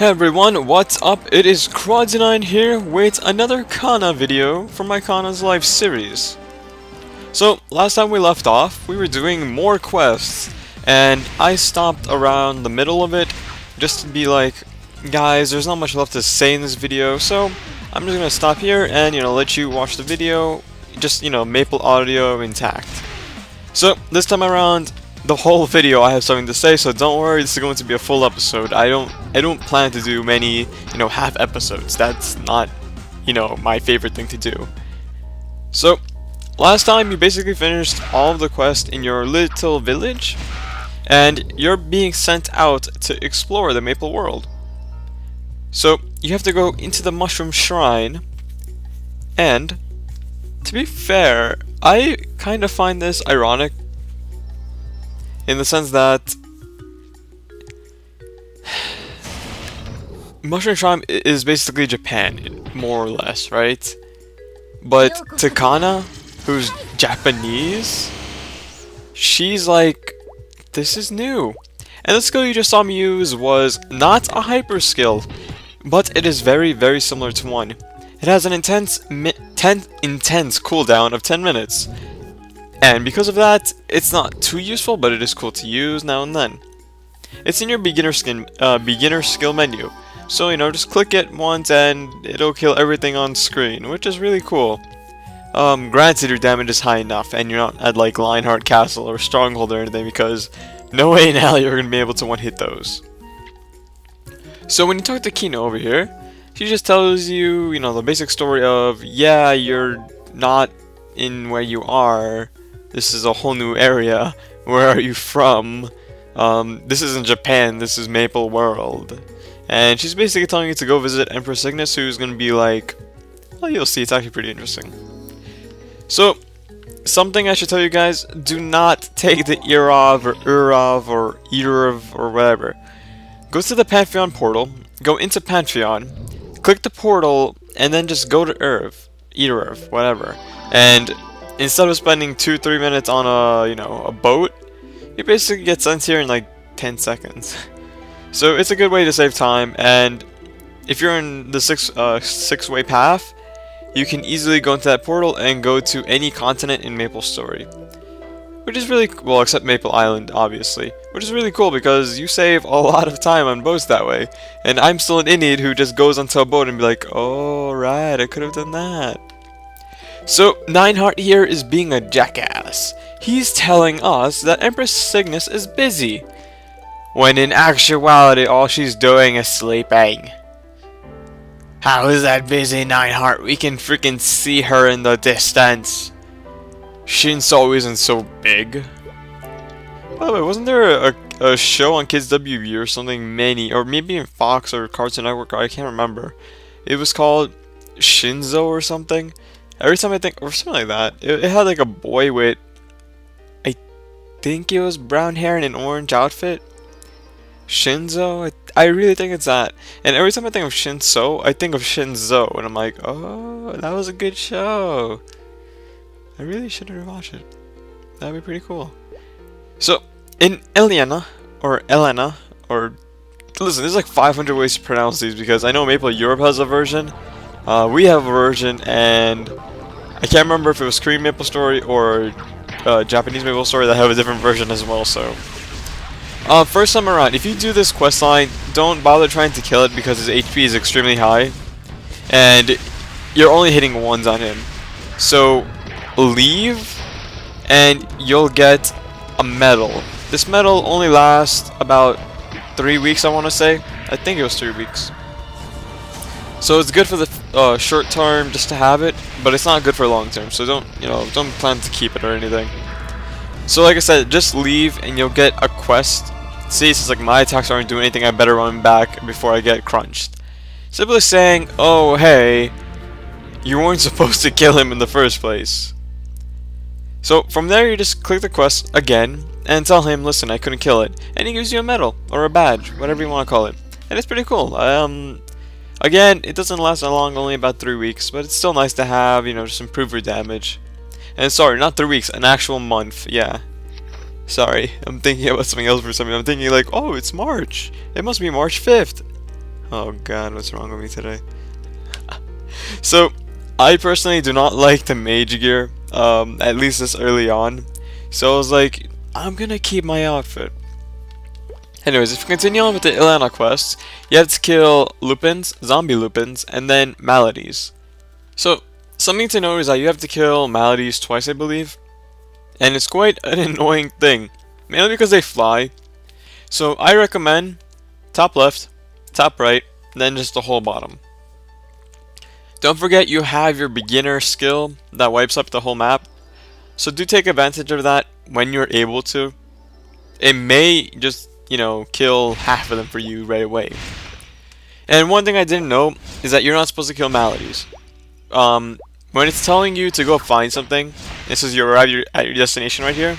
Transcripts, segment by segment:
Hey everyone, what's up? It is Quad9 here with another Kanna video from my Kanna's Life series. So, last time we left off, we were doing more quests, and I stopped around the middle of it just to be like, guys, there's not much left to say in this video, so I'm just gonna stop here and, let you watch the video, just, Maple audio intact. So, this time around, the whole video I have something to say, so don't worry, this is going to be a full episode. I don't plan to do many, half episodes. That's not, my favorite thing to do. So, last time you basically finished all of the quests in your little village, and you're being sent out to explore the Maple world. So, you have to go into the Mushroom Shrine, and, to be fair, I kind of find this ironic, in the sense that Mushroom Shrine is basically Japan, more or less, right? But to Kanna, who's Japanese, she's like, this is new. And the skill you just saw me use was not a hyper skill, but it is very, very similar to one. It has an intense cooldown of 10 minutes. And because of that, it's not too useful, but it is cool to use now and then. It's in your beginner skill menu. So, just click it once and it'll kill everything on screen, which is really cool. Granted, your damage is high enough, and you're not at like Lionheart Castle or Stronghold or anything, because no way in hell you're going to be able to one-hit those. So when you talk to Kanna over here, she just tells you, the basic story of, yeah, you're not in where you are. This is a whole new area. Where are you from? This isn't Japan, this is Maple World. And she's basically telling you to go visit Empress Cygnus, who's going to be like, well, you'll see, it's actually pretty interesting. So, something I should tell you guys, do not take the Irov or Urov or Irov or whatever. Go to the Pantheon portal, go into Pantheon, click the portal, and then just go to Irov, whatever. And instead of spending 2-3 minutes on a boat, you basically get sent here in like 10 seconds. So it's a good way to save time, and if you're in the six-way path, you can easily go into that portal and go to any continent in MapleStory. Which is really well, except Maple Island, obviously. Which is really cool because you save a lot of time on boats that way. And I'm still an idiot who just goes onto a boat and be like, oh right, I could have done that. So, Nineheart here is being a jackass. He's telling us that Empress Cygnus is busy, when in actuality all she's doing is sleeping. How is that busy, Nineheart? We can freaking see her in the distance. Shinso isn't so big. By the way, wasn't there a show on Kids WB or something or maybe in Fox or Cartoon Network, I can't remember. It was called Shinzo or something. Every time I think, or something like that, it had like a boy with, I think it was brown hair and an orange outfit. Shinzo? I really think it's that. And every time I think of Shinso, I think of Shinzo, and I'm like, oh, that was a good show. I really should have watched it. That'd be pretty cool. So, in Elena, or listen, there's like 500 ways to pronounce these because I know Maple Europe has a version. We have a version, and I can't remember if it was Korean MapleStory or Japanese MapleStory that have a different version as well. So, first time around, if you do this quest line, don't bother trying to kill it because his HP is extremely high, and you're only hitting ones on him. So, leave, and you'll get a medal. This medal only lasts about 3 weeks, I want to say. I think it was 3 weeks. So it's good for the short term just to have it, but it's not good for long term. So don't plan to keep it or anything. So like I said, just leave and you'll get a quest. See, since like my attacks aren't doing anything, I better run back before I get crunched. Simply saying, oh hey, you weren't supposed to kill him in the first place. So from there, you just click the quest again and tell him, listen, I couldn't kill it, and he gives you a medal or a badge, whatever you want to call it, and it's pretty cool. Again, it doesn't last that long, only about 3 weeks, but it's still nice to have, just improve your damage. And sorry, not 3 weeks, an actual month, yeah. Sorry, I'm thinking about something else for some reason. I'm thinking like, oh, it's March. It must be March 5th. Oh god, what's wrong with me today? So, I personally do not like the mage gear, at least this early on. So I was like, I'm gonna keep my outfit. Anyways, if you continue on with the Ilana quests, you have to kill lupins, zombie lupins, and then maladies. So, something to know is that you have to kill maladies twice, I believe. And it's quite an annoying thing, mainly because they fly. So I recommend top left, top right, and then just the whole bottom. Don't forget you have your beginner skill that wipes up the whole map. So do take advantage of that when you're able to. It may just, you know, kill half of them for you right away. And one thing I didn't know is that you're not supposed to kill maladies. When it's telling you to go find something, it says you arrive at your destination right here,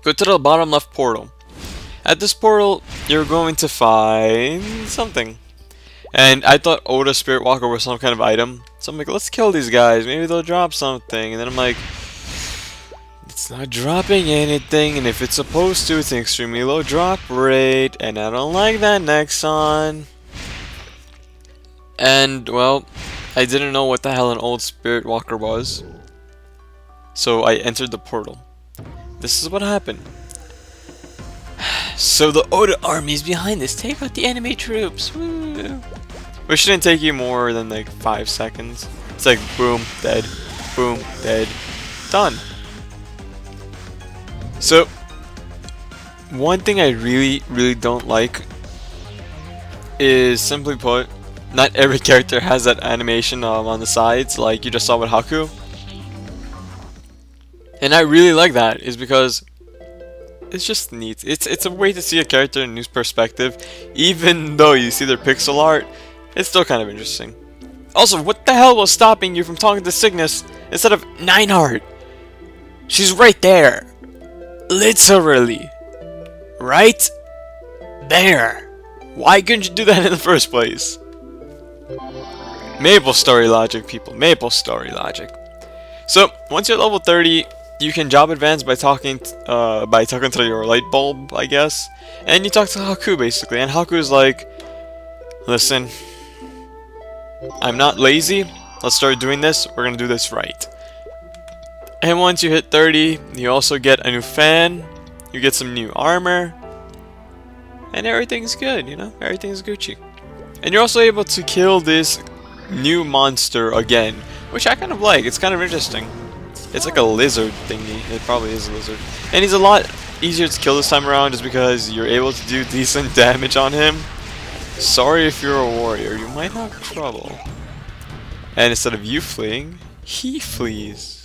go to the bottom left portal. At this portal, you're going to find something. And I thought Oda Spirit Walker was some kind of item. So I'm like, let's kill these guys. Maybe they'll drop something. And then I'm like, it's not dropping anything. And if it's supposed to, it's an extremely low drop rate. And I don't like that, Nexon. And, well, I didn't know what the hell an old Spirit Walker was. So I entered the portal. This is what happened. So the Oda army is behind this. Take out the enemy troops. Woo. Which shouldn't take you more than like 5 seconds. It's like boom, dead, done. So one thing I really don't like is, simply put, not every character has that animation on the sides like you just saw with Haku. And I really like that, is because it's just neat. It's a way to see a character in a new perspective. Even though you see their pixel art, it's still kind of interesting. Also, what the hell was stopping you from talking to Cygnus instead of Nineheart? She's right there. Literally. Right there. Why couldn't you do that in the first place? MapleStory logic, people. MapleStory logic. So, once you're level 30, you can job advance by talking to your light bulb, I guess. And you talk to Haku, basically. And Haku's like, listen, I'm not lazy. Let's start doing this. We're gonna do this right. And once you hit 30, you also get a new fan. You get some new armor. And everything's good, you know? Everything's Gucci. And you're also able to kill this new monster again, which I kind of like. It's kind of interesting. It's like a lizard thingy. It probably is a lizard. And he's a lot easier to kill this time around just because you're able to do decent damage on him. Sorry if you're a warrior, you might have trouble. And instead of you fleeing, he flees.